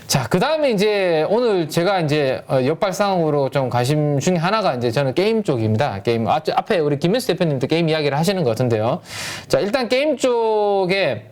자, 그 다음에 이제 오늘 제가 이제 역발상으로 좀 관심 중에 하나가 이제 저는 게임 쪽입니다. 게임. 앞에 우리 김민수 대표님도 게임 이야기를 하시는 것 같은데요. 자, 일단 게임 쪽에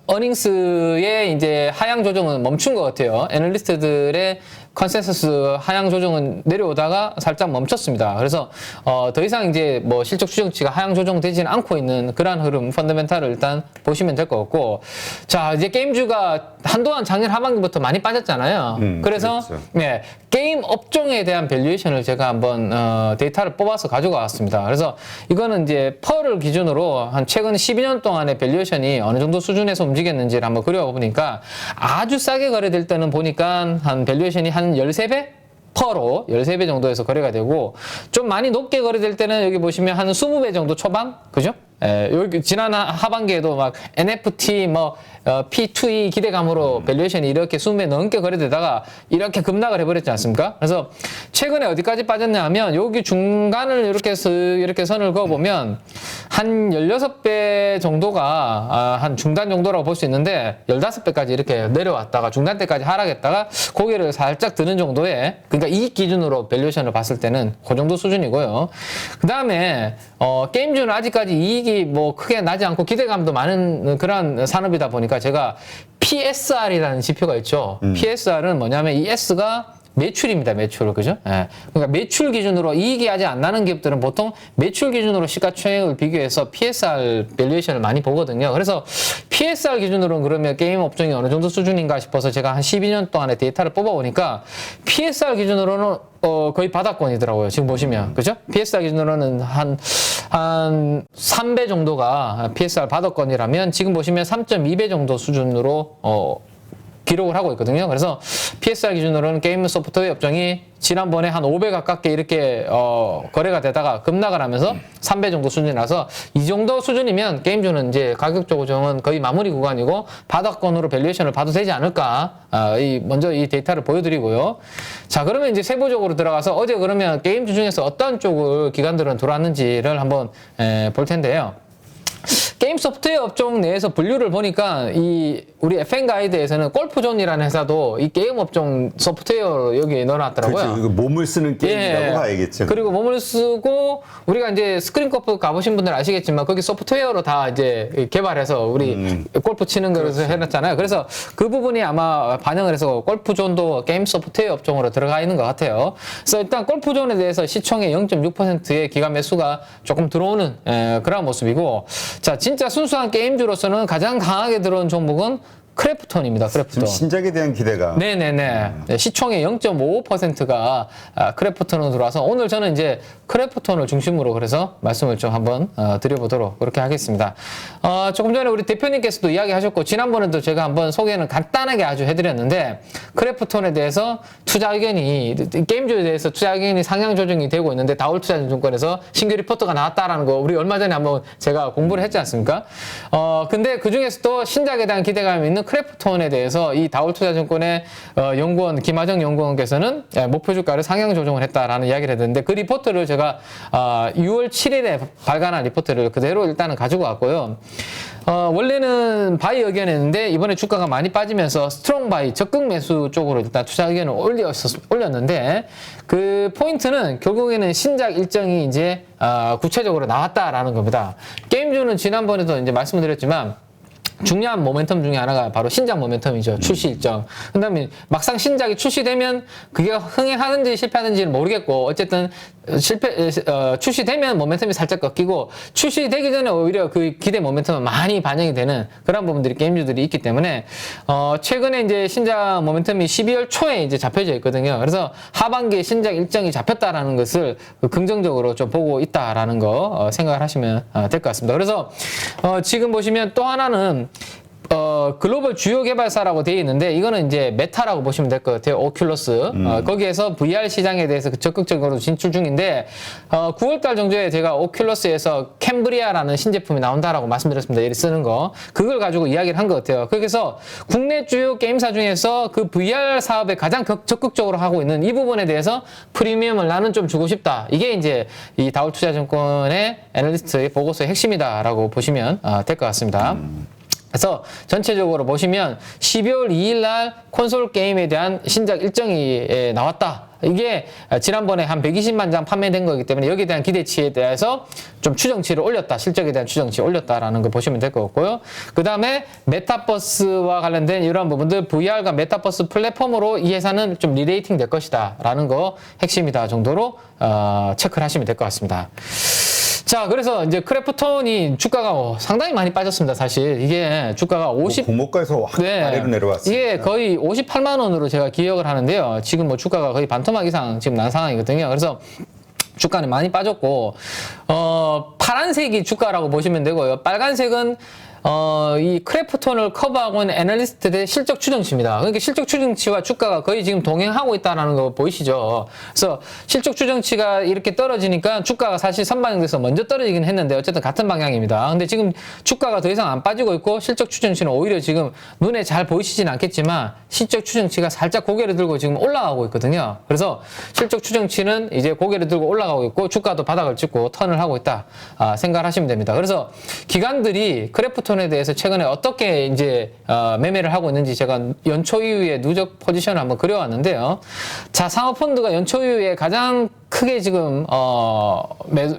어닝스의 이제 하향 조정은 멈춘 것 같아요. 애널리스트들의 컨센서스 하향 조정은 내려오다가 살짝 멈췄습니다. 그래서 더 이상 이제 뭐 실적 추정치가 하향 조정되지는 않고 있는 그러한 흐름, 펀더멘탈을 일단 보시면 될 것 같고, 자, 이제 게임주가 한동안 작년 하반기부터 많이 빠졌잖아요. 그래서 그렇죠. 네, 게임 업종에 대한 밸류에이션을 제가 한번 데이터를 뽑아서 가지고 왔습니다. 그래서 이거는 이제 펄을 기준으로 한 최근 12년 동안의 밸류에이션이 어느 정도 수준에서 움직였는지를 한번 그려보니까 아주 싸게 거래될 때는 보니까 한 밸류에이션이 한 13배? 퍼로 13배 정도에서 거래가 되고, 좀 많이 높게 거래될 때는 여기 보시면 한 20배 정도 초반? 그죠? 여기 지난 하반기에도 막 NFT 뭐 P2E 기대감으로 밸류에이션이 이렇게 20배 넘게 거래되다가 이렇게 급락을 해버렸지 않습니까? 그래서 최근에 어디까지 빠졌냐 하면 여기 중간을 이렇게 선을 그어보면 한 16배 정도가 한 중단 정도라고 볼 수 있는데 15배까지 이렇게 내려왔다가 중단 때까지 하락했다가 고개를 살짝 드는 정도의, 그러니까 이익 기준으로 밸류에이션을 봤을 때는 그 정도 수준이고요. 그 다음에 게임주는 아직까지 이익이 뭐 크게 나지 않고 기대감도 많은 그런 산업이다 보니까 제가 PSR이라는 지표가 있죠. PSR은 뭐냐면 이 S가 매출입니다. 매출. 그죠? 예. 그러니까 매출 기준으로 이익이 아직 안 나는 기업들은 보통 매출 기준으로 시가총액을 비교해서 PSR 밸류에이션을 많이 보거든요. 그래서 PSR 기준으로는 그러면 게임 업종이 어느 정도 수준인가 싶어서 제가 한 12년 동안의 데이터를 뽑아보니까 PSR 기준으로는 거의 바닥권이더라고요. 지금 보시면. 그죠? PSR 기준으로는 한 3배 정도가 PSR 바닥권이라면 지금 보시면 3.2배 정도 수준으로 기록을 하고 있거든요. 그래서 PSR 기준으로는 게임 소프트웨어 업종이 지난번에 한 5배 가깝게 이렇게 거래가 되다가 급락을 하면서 3배 정도 수준이라서 이 정도 수준이면 게임주는 이제 가격 조정은 거의 마무리 구간이고 바닥권으로 밸류에이션을 봐도 되지 않을까. 먼저 이 데이터를 보여드리고요. 자, 그러면 이제 세부적으로 들어가서 어제 그러면 게임주 중에서 어떤 쪽을 기관들은 들어왔는지를 한번 볼 텐데요. 게임 소프트웨어 업종 내에서 분류를 보니까 우리 FN 가이드에서는 골프존이라는 회사도 이 게임 업종 소프트웨어 여기 넣어놨더라고요. 그렇죠. 이거 몸을 쓰는 게임이라고 봐야겠죠. 그리고 몸을 쓰고 우리가 이제 스크린 골프 가보신 분들 아시겠지만 거기 소프트웨어로 다 이제 개발해서 우리 골프 치는 거를 그렇죠. 해놨잖아요. 그래서 그 부분이 아마 반영을 해서 골프존도 게임 소프트웨어 업종으로 들어가 있는 것 같아요. 그래서 일단 골프존에 대해서 시총의 0.6%의 기관 매수가 조금 들어오는 그런 모습이고, 자, 진짜 순수한 게임주로서는 가장 강하게 들어온 종목은 크래프톤입니다. 크래프톤. 신작에 대한 기대가. 네네네. 시총의 0.55%가 크래프톤으로 들어와서 오늘 저는 이제 크래프톤을 중심으로 그래서 말씀을 좀 한번 드려보도록 그렇게 하겠습니다. 조금 전에 우리 대표님께서도 이야기하셨고 지난번에도 제가 한번 소개는 간단하게 아주 해드렸는데 크래프톤에 대해서 투자 의견이 게임주에 대해서 투자 의견이 상향 조정이 되고 있는데 다올투자증권에서 신규 리포트가 나왔다라는 거 우리 얼마 전에 한번 제가 공부를 했지 않습니까? 근데 그 중에서도 신작에 대한 기대감이 있는 크래프톤에 대해서 이 다올투자증권의 연구원 김하정 연구원께서는 목표 주가를 상향 조정을 했다라는 이야기를 했는데 그 리포트를 제가 6월 7일에 발간한 리포트를 그대로 일단은 가지고 왔고요. 원래는 바이 의견이었는데 이번에 주가가 많이 빠지면서 스트롱 바이 적극 매수 쪽으로 일단 투자 의견을 올렸는데 그 포인트는 결국에는 신작 일정이 이제 구체적으로 나왔다라는 겁니다. 게임주는 지난번에도 이제 말씀을 드렸지만 중요한 모멘텀 중에 하나가 바로 신작 모멘텀이죠. 출시 일정. 그 다음에 막상 신작이 출시되면 그게 흥행하는지 실패하는지는 모르겠고 어쨌든 출시되면 모멘텀이 살짝 꺾이고 출시되기 전에 오히려 그 기대 모멘텀은 많이 반영이 되는 그런 부분들이 게임주들이 있기 때문에 최근에 이제 신작 모멘텀이 12월 초에 이제 잡혀져 있거든요. 그래서 하반기에 신작 일정이 잡혔다라는 것을 긍정적으로 좀 보고 있다라는 거 생각을 하시면 될 것 같습니다. 그래서 지금 보시면 또 하나는 글로벌 주요 개발사라고 되어 있는데 이거는 이제 메타라고 보시면 될 것 같아요. 오큘러스. 거기에서 VR 시장에 대해서 적극적으로 진출 중인데 9월달 정도에 제가 오큘러스에서 캠브리아라는 신제품이 나온다라고 말씀드렸습니다. 얘를 쓰는 거. 그걸 가지고 이야기를 한 것 같아요. 그래서 국내 주요 게임사 중에서 그 VR 사업에 가장 적극적으로 하고 있는 이 부분에 대해서 프리미엄을 나는 좀 주고 싶다. 이게 이제 이 다올투자증권의 애널리스트의 보고서의 핵심이다라고 보시면 될 것 같습니다. 그래서 전체적으로 보시면 12월 2일 날 콘솔 게임에 대한 신작 일정이 나왔다. 이게 지난번에 한 120만 장 판매된 거기 때문에 여기에 대한 기대치에 대해서 좀 추정치를 올렸다. 실적에 대한 추정치 올렸다라는 거 보시면 될 것 같고요. 그 다음에 메타버스와 관련된 이러한 부분들 VR과 메타버스 플랫폼으로 이 회사는 좀 리레이팅 될 것이다. 라는 거 핵심이다 정도로 체크를 하시면 될 것 같습니다. 자, 그래서 이제 크래프톤이 주가가 상당히 많이 빠졌습니다. 사실 이게 주가가 50 고목가에서 확 아래로 내려왔습니다. 이게 거의 58만 원으로 제가 기억을 하는데요. 지금 뭐 주가가 거의 반토막 이상 지금 난 상황이거든요. 그래서 주가는 많이 빠졌고 파란색이 주가라고 보시면 되고요. 빨간색은 이 크래프톤을 커버하고 있는 애널리스트들의 실적 추정치입니다. 그러니까 실적 추정치와 주가가 거의 지금 동행하고 있다는 거 보이시죠? 그래서 실적 추정치가 이렇게 떨어지니까 주가가 사실 선반영돼서 먼저 떨어지긴 했는데 어쨌든 같은 방향입니다. 근데 지금 주가가 더 이상 안 빠지고 있고 실적 추정치는 오히려 지금 눈에 잘 보이시진 않겠지만 실적 추정치가 살짝 고개를 들고 지금 올라가고 있거든요. 그래서 실적 추정치는 이제 고개를 들고 올라가고 있고 주가도 바닥을 찍고 턴을 하고 있다 생각을 하시면 됩니다. 그래서 기관들이 크래프톤 에 대해서 최근에 어떻게 이제 매매를 하고 있는지 제가 연초 이후에 누적 포지션을 한번 그려왔는데요. 자, 상업펀드가 연초 이후에 가장 크게 지금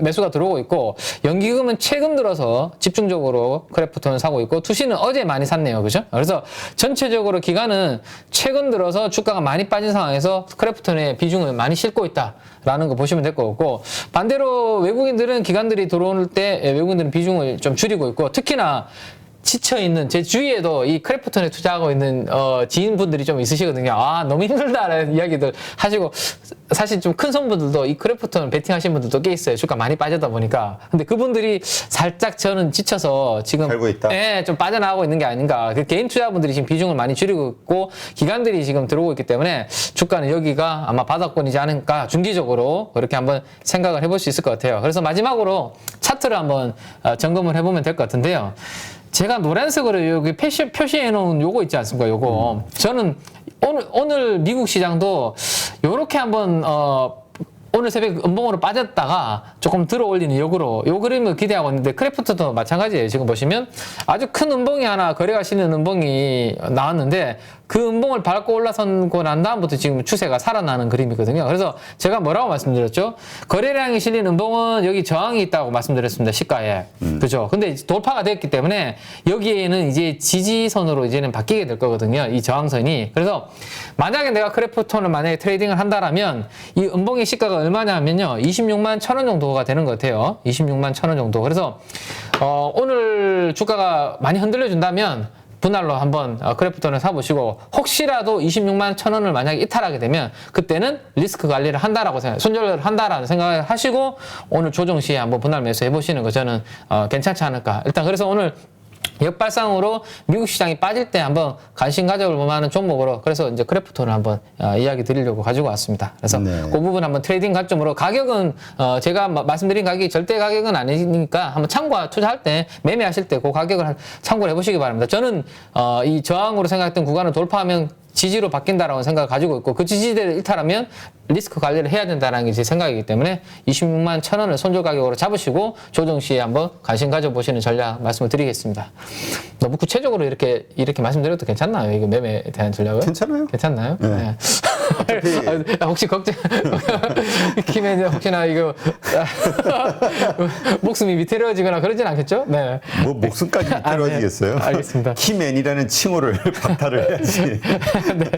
매수가 들어오고 있고 연기금은 최근 들어서 집중적으로 크래프톤을 사고 있고 투시는 어제 많이 샀네요. 그죠? 그래서 전체적으로 기관은 최근 들어서 주가가 많이 빠진 상황에서 크래프톤의 비중을 많이 싣고 있다라는 거 보시면 될 것 같고 반대로 외국인들은 기관들이 들어올 때 외국인들은 비중을 좀 줄이고 있고 특히나 지쳐있는 제 주위에도 이 크래프톤에 투자하고 있는 지인분들이 좀 있으시거든요. 아, 너무 힘들다라는 이야기들 하시고 사실 좀 큰 손분들도 이 크래프톤 베팅하신 분들도 꽤 있어요. 주가 많이 빠졌다 보니까. 근데 그분들이 살짝 저는 지쳐서 지금 살고 있다. 예, 좀 빠져나가고 있는 게 아닌가. 그 개인 투자분들이 지금 비중을 많이 줄이고 있고 기관들이 지금 들어오고 있기 때문에 주가는 여기가 아마 바닥권이지 않을까 중기적으로 그렇게 한번 생각을 해볼 수 있을 것 같아요. 그래서 마지막으로 차트를 한번 점검을 해보면 될 것 같은데요. 제가 노란색으로 여기 표시해 놓은 요거 있지 않습니까? 요거. 저는 오늘 미국 시장도 요렇게 한번, 오늘 새벽 음봉으로 빠졌다가 조금 들어 올리는 요 그림을 기대하고 있는데 크래프트도 마찬가지예요. 지금 보시면 아주 큰 음봉이 하나 거래가 실리는 음봉이 나왔는데 그 음봉을 밟고 올라선고 난 다음부터 지금 추세가 살아나는 그림이거든요. 그래서 제가 뭐라고 말씀드렸죠? 거래량이 실린 음봉은 여기 저항이 있다고 말씀드렸습니다. 시가에. 그죠? 근데 돌파가 됐기 때문에 여기에는 이제 지지선으로 이제는 바뀌게 될 거거든요. 이 저항선이. 그래서 만약에 내가 크래프톤을 만약에 트레이딩을 한다라면 이 음봉의 시가가 얼마냐면요. 26만 1,000원 정도가 되는 것 같아요. 26만 1,000원 정도. 그래서 오늘 주가가 많이 흔들려 준다면 분할로 한번 크래프톤을 사보시고 혹시라도 26만 1,000원을 만약에 이탈하게 되면 그때는 리스크 관리를 한다라고 손절을 한다라는 생각을 하시고 오늘 조정 시에 한번 분할 매수 해보시는 거 저는 괜찮지 않을까. 일단 그래서 오늘 역발상으로 미국 시장이 빠질 때 한번 관심 가져볼 만한 종목으로 그래서 이제 크래프톤을 한번 이야기 드리려고 가지고 왔습니다. 그래서 네. 그 부분 한번 트레이딩 관점으로 가격은 제가 말씀드린 가격이 절대 가격은 아니니까 한번 투자할 때 매매하실 때 그 가격을 참고를 해보시기 바랍니다. 저는 이 저항으로 생각했던 구간을 돌파하면 지지로 바뀐다라고 생각을 가지고 있고 그 지지대를 일탈하면 리스크 관리를 해야 된다는 게 제 생각이기 때문에 26만 1,000원을 손절 가격으로 잡으시고 조정 시에 한번 관심 가져보시는 전략 말씀을 드리겠습니다. 너무 구체적으로 이렇게 말씀드려도 괜찮나요? 이거 매매에 대한 전략은? 괜찮아요. 괜찮나요? 네. 네. 혹시 걱정, 김에 혹시나 이거 목숨이 비틀어지거나 그러진 않겠죠? 네. 뭐 목숨까지 떨어지겠어요? 네. 알겠습니다. 키맨이라는 칭호를 박탈을 해야지. 네.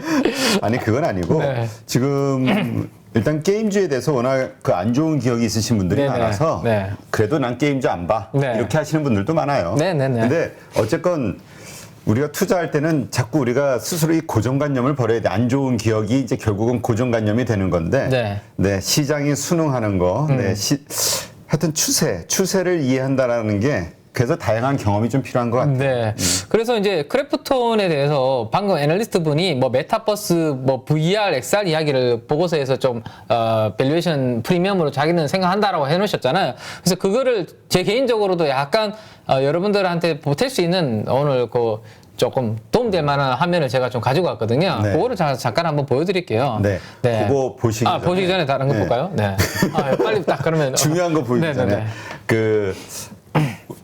아니 그건 아니고 네. 지금 일단 게임주에 대해서 워낙 그 안 좋은 기억이 있으신 분들이 네네. 많아서 네. 그래도 난 게임주 안 봐. 네. 이렇게 하시는 분들도 많아요. 네네네. 근데 어쨌건 우리가 투자할 때는 자꾸 우리가 스스로 이 고정관념을 버려야 돼. 안 좋은 기억이 이제 결국은 고정관념이 되는 건데 네. 네, 시장이 순응하는 거, 네, 하여튼 추세를 이해한다라는 게 그래서 다양한 경험이 좀 필요한 것 같아요. 네. 그래서 이제 크래프톤에 대해서 방금 애널리스트 분이 뭐 메타버스, 뭐 VR, XR 이야기를 보고서에서 좀, 밸류에이션 프리미엄으로 자기는 생각한다라고 해놓으셨잖아요. 그래서 그거를 제 개인적으로도 약간, 여러분들한테 보탤 수 있는 오늘 조금 도움될 만한 화면을 제가 좀 가지고 왔거든요. 네. 그거를 잠깐 한번 보여드릴게요. 네. 그거 보시기 전에. 보시기 전에 다른 거 네. 볼까요? 네. 빨리 딱 그러면. 중요한 거 보이기 전에. 네네네.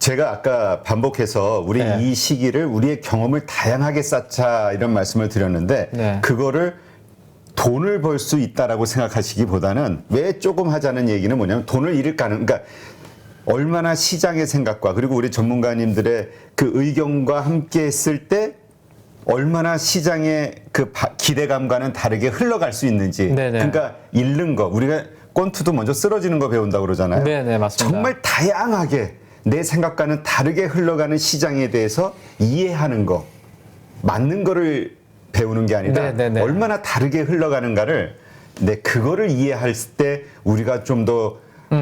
제가 아까 반복해서 우리 네. 이 시기를 우리의 경험을 다양하게 쌓자 이런 말씀을 드렸는데 네. 그거를 돈을 벌 수 있다라고 생각하시기보다는 왜 조금 하자는 얘기는 뭐냐면 돈을 잃을 가능, 그러니까 얼마나 시장의 생각과 그리고 우리 전문가님들의 그 의견과 함께 했을 때 얼마나 시장의 그 기대감과는 다르게 흘러갈 수 있는지. 네네. 그러니까 잃는 거. 우리가 권투도 먼저 쓰러지는 거 배운다고 그러잖아요. 네네, 맞습니다. 정말 다양하게 내 생각과는 다르게 흘러가는 시장에 대해서 이해하는 거. 맞는 거를 배우는 게 아니라 네네네. 얼마나 다르게 흘러가는가를 그거를 이해할 때 우리가 좀 더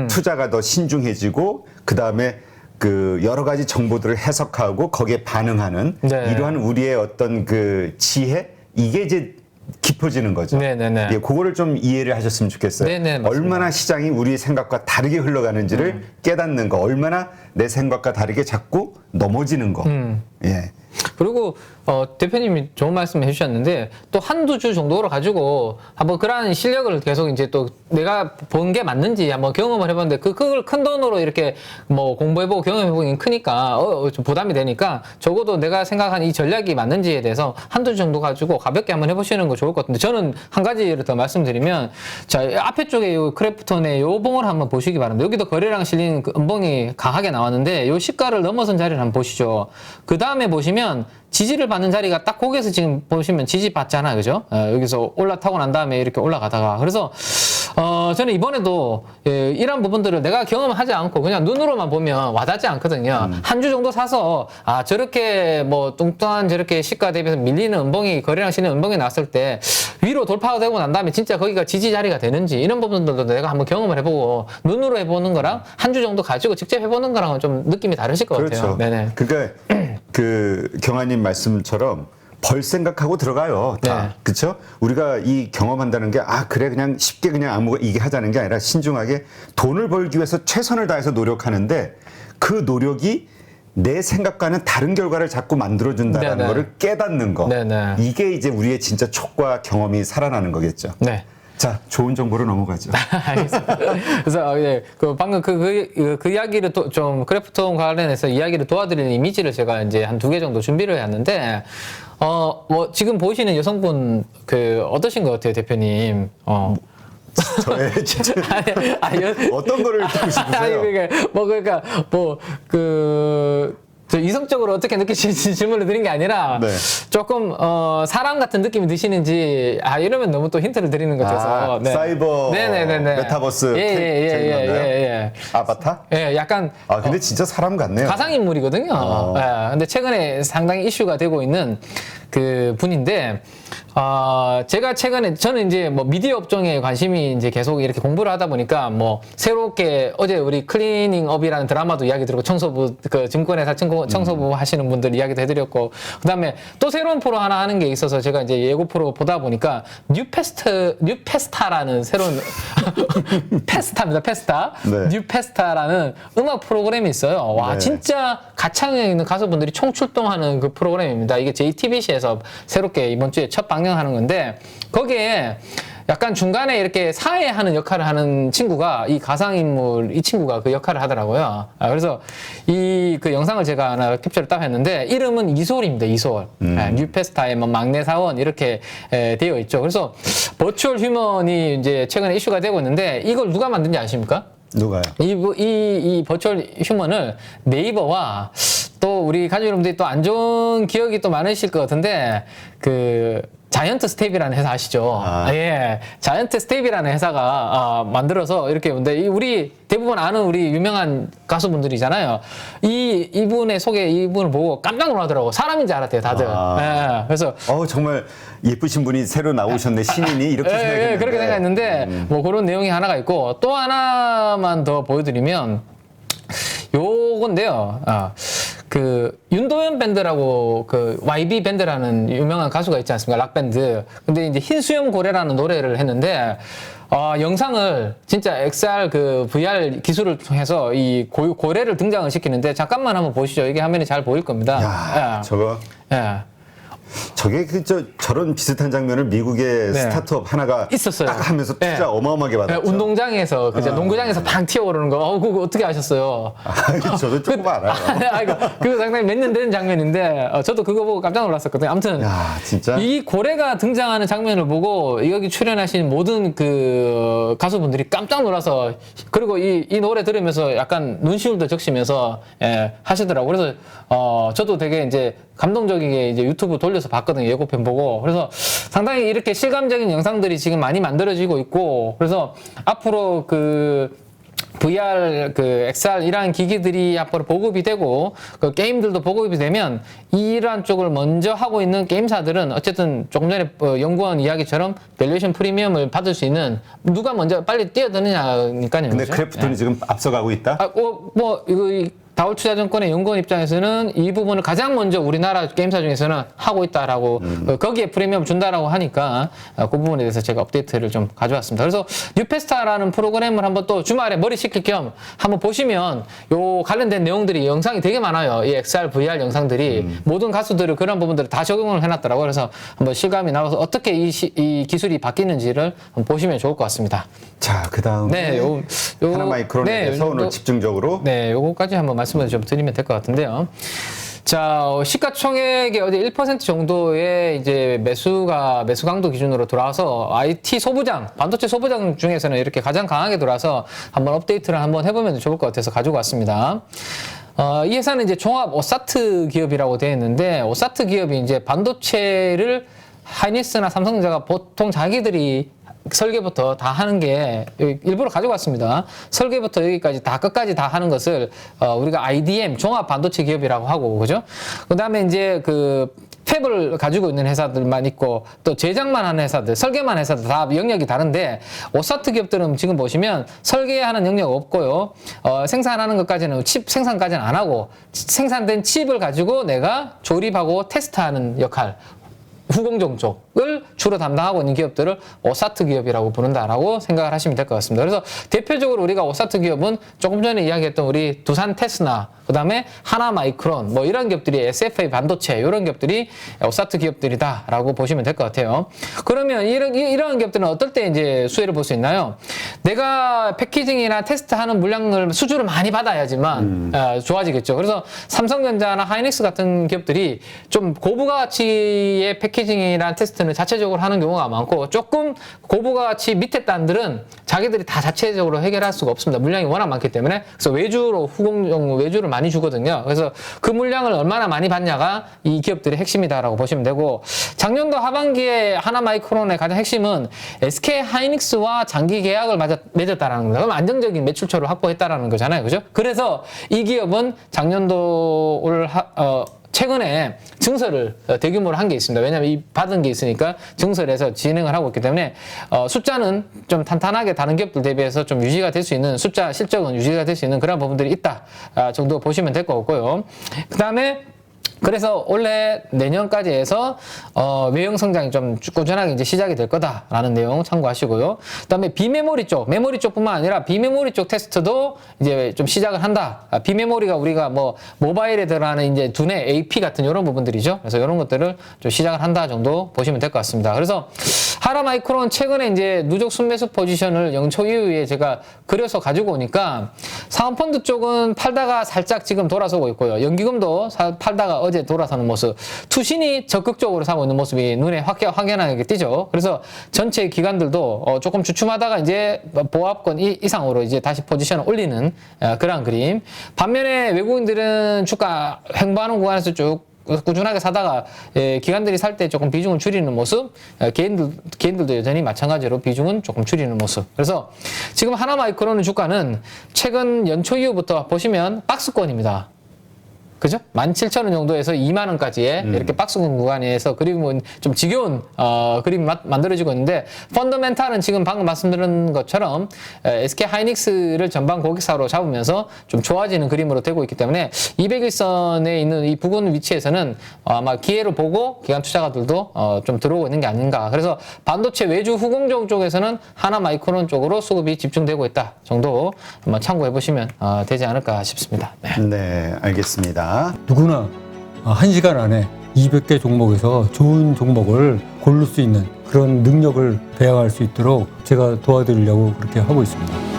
투자가 더 신중해지고 그다음에 그 여러 가지 정보들을 해석하고 거기에 반응하는 네. 이러한 우리의 어떤 그 지혜 이게 이제 깊어지는 거죠. 네네네. 예, 그거를 좀 이해를 하셨으면 좋겠어요. 네네, 맞습니다. 얼마나 시장이 우리 생각과 다르게 흘러가는지를 깨닫는 거, 얼마나 내 생각과 다르게 자꾸 넘어지는 거. 예. 그리고 대표님이 좋은 말씀 해주셨는데 또 한두 주 정도로 가지고 한번 그러한 실력을 계속 이제 또 내가 본 게 맞는지 한번 경험을 해봤는데 그걸 큰 돈으로 이렇게 뭐 공부해보고 경험해보긴 크니까 좀 부담이 되니까 적어도 내가 생각한 이 전략이 맞는지에 대해서 한두 주 정도 가지고 가볍게 한번 해보시는 거 좋을 것 같은데 저는 한 가지를 더 말씀드리면 자 앞에 쪽에 요 크래프톤의 요 봉을 한번 보시기 바랍니다. 여기도 거래량 실린 그 음봉이 강하게 나왔는데 요 시가를 넘어선 자리를 한번 보시죠. 그 다음에 보시면 지지를 받는 자리가 딱 거기에서 지금 보시면 지지 받잖아요. 그죠? 여기서 올라타고 난 다음에 이렇게 올라가다가. 그래서, 저는 이번에도, 이런 부분들을 내가 경험하지 않고 그냥 눈으로만 보면 와닿지 않거든요. 한 주 정도 사서, 저렇게 뭐 뚱뚱한 저렇게 시가 대비해서 밀리는 음봉이, 거래량 실리는 음봉이 나왔을 때 위로 돌파가 되고 난 다음에 진짜 거기가 지지 자리가 되는지 이런 부분들도 내가 한번 경험을 해보고 눈으로 해보는 거랑 한 주 정도 가지고 직접 해보는 거랑은 좀 느낌이 다르실 것 같아요. 그렇죠. 네네. 그러니까 그 경아님 말씀처럼 벌 생각하고 들어가요. 다. 네. 그렇죠? 우리가 이 경험한다는 게 그래 그냥 쉽게 그냥 아무 이게 하자는 게 아니라 신중하게 돈을 벌기 위해서 최선을 다해서 노력하는데 그 노력이 내 생각과는 다른 결과를 자꾸 만들어준다는 네네. 거를 깨닫는 거. 네네. 이게 이제 우리의 진짜 촉과 경험이 살아나는 거겠죠. 네. 자, 좋은 정보로 넘어가죠. 알겠습니다. 그래서 그 방금 그 이야기를 좀 크래프톤 관련해서 이야기를 도와드리는 이미지를 제가 이제 한 2개 정도 준비를 해왔는데 뭐 지금 보시는 여성분 어떠신 것 같아요, 대표님? 저의 진짜 어떤 거를 듣고 싶으세요? 저 이성적으로 어떻게 느끼시는지 질문을 드린 게 아니라 네. 조금 사람 같은 느낌이 드시는지 이러면 너무 또 힌트를 드리는 것 같아서 사이버 네네네네. 메타버스 예. 아바타? 예, 약간 근데 진짜 사람 같네요. 가상인물이거든요. 예, 근데 최근에 상당히 이슈가 되고 있는 그 분인데, 제가 최근에, 저는 이제 뭐 미디어 업종에 관심이 이제 계속 이렇게 공부를 하다 보니까 뭐 새롭게 어제 우리 클리닝 업이라는 드라마도 이야기 들었고 청소부, 그 증권회사 청소부 하시는 분들 이야기도 해드렸고, 그 다음에 또 새로운 프로 하나 하는 게 있어서 제가 이제 예고 프로 보다 보니까 뉴페스타라는 새로운, 페스타입니다, 페스타. 네. 뉴페스타라는 음악 프로그램이 있어요. 와, 네. 진짜 가창에 있는 가수분들이 총출동하는 그 프로그램입니다. 이게 JTBC에서 새롭게 이번 주에 첫 방영하는 건데 거기에 약간 중간에 이렇게 사회하는 역할을 하는 친구가 이 가상인물 이 친구가 그 역할을 하더라고요. 그래서 이 그 영상을 제가 하나 캡처를 딱 했는데 이름은 이솔입니다. 이솔. 뉴페스타의 뭐 막내 사원 이렇게 되어 있죠. 그래서 버추얼 휴먼이 이제 최근에 이슈가 되고 있는데 이걸 누가 만든지 아십니까? 누가요? 이 버추얼 휴먼을 네이버와 또 우리 가족 여러분들이 또 안 좋은 기억이 또 많으실 것 같은데 자이언트 스텝이라는 회사 아시죠? 예. 자이언트 스텝이라는 회사가 만들어서 이렇게 근데 우리 대부분 아는 우리 유명한 가수분들이잖아요. 이분을 보고 깜짝 놀라더라고. 사람인 줄 알았대요, 다들. 예. 그래서 정말 예쁘신 분이 새로 나오셨네. 신인이 이렇게 생각했는데. 그렇게 생각했는데 뭐 그런 내용이 하나가 있고 또 하나만 더 보여드리면 요건데요. 그 윤도현 밴드라고 그 YB 밴드라는 유명한 가수가 있지 않습니까? 락 밴드. 근데 이제 흰수염 고래라는 노래를 했는데 영상을 진짜 XR 그 VR 기술을 통해서 이 고래를 등장을 시키는데 잠깐만 한번 보시죠. 이게 화면이 잘 보일 겁니다. 야, 저거. 예. 저게 저런 비슷한 장면을 미국의 네. 스타트업 하나가 있었어요. 딱 하면서 투자 네. 어마어마하게 받았죠. 운동장에서 그죠? 농구장에서 팡 튀어오르는 거. 그거 어떻게 아셨어요? 저도 조금 알아요. 그거 상당히 몇 년 된 장면인데 저도 그거 보고 깜짝 놀랐었거든요. 아무튼 야, 진짜. 이 고래가 등장하는 장면을 보고 여기 출연하신 모든 그 가수분들이 깜짝 놀라서 그리고 이 노래 들으면서 약간 눈시울도 적시면서 하시더라고요. 그래서 저도 되게 이제 감동적이게 이제 유튜브 돌려서 봤거든요. 예고편 보고. 그래서 상당히 이렇게 실감적인 영상들이 지금 많이 만들어지고 있고 그래서 앞으로 그 VR, 그 XR 이러한 기기들이 앞으로 보급이 되고 그 게임들도 보급이 되면 이러한 쪽을 먼저 하고 있는 게임사들은 어쨌든 조금 전에 연구원 이야기처럼 밸류에이션 프리미엄을 받을 수 있는 누가 먼저 빨리 뛰어드느냐니까요. 근데 그죠? 크래프톤이 지금 앞서가고 있다? 이거 다올투자증권의 연구원 입장에서는 이 부분을 가장 먼저 우리나라 게임사 중에서는 하고 있다라고 거기에 프리미엄 준다라고 하니까 그 부분에 대해서 제가 업데이트를 좀 가져왔습니다. 그래서 뉴페스타라는 프로그램을 한번 또 주말에 머리 식힐 겸 한번 보시면 요 관련된 내용들이 영상이 되게 많아요. 이 XR, VR 영상들이 모든 가수들을 그런 부분들을 다 적용을 해놨더라고요. 그래서 한번 실감이 나와서 어떻게 이 기술이 바뀌는지를 한번 보시면 좋을 것 같습니다. 자, 그 다음에 하나 마이크론에 대해서 오늘 집중적으로 요거까지 한번 말씀을 좀 드리면 될 것 같은데요. 자, 시가총액의 어제 1% 정도의 이제 매수 강도 기준으로 돌아와서 IT 소부장, 반도체 소부장 중에서는 이렇게 가장 강하게 돌아서 한번 업데이트를 한번 해보면 좋을 것 같아서 가지고 왔습니다. 이 회사는 이제 종합 오사트 기업이라고 되어 있는데, 오사트 기업이 이제 반도체를 하이닉스나 삼성전자가 보통 자기들이 설계부터 다 하는 게 일부러 가지고 왔습니다. 설계부터 여기까지 다 끝까지 다 하는 것을 우리가 IDM 종합 반도체 기업이라고 하고 그죠? 그다음에 이제 그 팹을 가지고 있는 회사들만 있고 또 제작만 하는 회사들, 설계만 회사들 다 영역이 다른데 오사트 기업들은 지금 보시면 설계하는 영역 없고요. 생산하는 것까지는 칩 생산까지는 안 하고 생산된 칩을 가지고 내가 조립하고 테스트하는 역할 후공정 쪽을 주로 담당하고 있는 기업들을 오사트 기업이라고 부른다라고 생각을 하시면 될 것 같습니다. 그래서 대표적으로 우리가 오사트 기업은 조금 전에 이야기했던 우리 두산 테스나, 그 다음에 하나 마이크론, 뭐 이런 기업들이 SFA 반도체, 이런 기업들이 오사트 기업들이다라고 보시면 될 것 같아요. 그러면 이런 기업들은 어떨 때 이제 수혜를 볼 수 있나요? 내가 패키징이나 테스트하는 물량을 수주를 많이 받아야지만 좋아지겠죠. 그래서 삼성전자나 하이닉스 같은 기업들이 좀 고부가치의 패키징이나 테스트는 자체적으로 하는 경우가 많고 조금 고부가치 밑에 단들은 자기들이 다 자체적으로 해결할 수가 없습니다. 물량이 워낙 많기 때문에. 그래서 외주를 많이 주거든요. 그래서 그 물량을 얼마나 많이 받냐가 이 기업들의 핵심이다라고 보시면 되고, 작년도 하반기에 하나마이크론의 가장 핵심은 SK 하이닉스와 장기 계약을 맺었다라는 겁니다. 그럼 안정적인 매출처를 확보했다라는 거잖아요. 그죠? 그래서 이 기업은 작년도 최근에 증설을 대규모로 한 게 있습니다. 왜냐하면 이 받은 게 있으니까 증설해서 진행을 하고 있기 때문에 숫자는 좀 탄탄하게 다른 기업들 대비해서 좀 유지가 될 수 있는 숫자 실적은 유지가 될 수 있는 그런 부분들이 있다 정도 보시면 될 것 같고요. 그 다음에 그래서 올해 내년까지 해서 외형 성장이 좀 꾸준하게 이제 시작이 될 거다라는 내용 참고하시고요. 그다음에 비메모리 쪽뿐만 아니라 비메모리 쪽 테스트도 이제 좀 시작을 한다. 비메모리가 우리가 뭐 모바일에 들어가는 이제 두뇌 AP 같은 이런 부분들이죠. 그래서 이런 것들을 좀 시작을 한다 정도 보시면 될 것 같습니다. 그래서 하나마이크론 최근에 이제 누적 순매수 포지션을 영초 이후에 제가 그려서 가지고 오니까 상업펀드 쪽은 팔다가 살짝 지금 돌아서고 있고요. 연기금도 팔다가 어제 돌아서는 모습, 투신이 적극적으로 사고 있는 모습이 눈에 확연하게 띄죠. 그래서 전체 기관들도 조금 주춤하다가 이제 보합권 이상으로 이제 다시 포지션을 올리는 그런 그림. 반면에 외국인들은 주가 횡보하는 구간에서 쭉 꾸준하게 사다가 기관들이 살 때 조금 비중을 줄이는 모습, 개인들도 여전히 마찬가지로 비중은 조금 줄이는 모습. 그래서 지금 하나마이크론의 주가는 최근 연초 이후부터 보시면 박스권입니다. 그죠? 17,000원 정도에서 2만 원까지의 이렇게 박스권 구간에서 그림은 좀 지겨운 그림이 만들어지고 있는데, 펀더멘탈은 지금 방금 말씀드린 것처럼 SK 하이닉스를 전방 고객사로 잡으면서 좀 좋아지는 그림으로 되고 있기 때문에 200일선에 있는 이 부근 위치에서는 아마 기회를 보고 기관 투자가들도 좀 들어오고 있는 게 아닌가. 그래서 반도체 외주 후공정 쪽에서는 하나마이크론 쪽으로 수급이 집중되고 있다 정도 한번 참고해 보시면 되지 않을까 싶습니다. 네, 알겠습니다. 누구나 1시간 안에 200개 종목에서 좋은 종목을 고를 수 있는 그런 능력을 배양할 수 있도록 제가 도와드리려고 그렇게 하고 있습니다.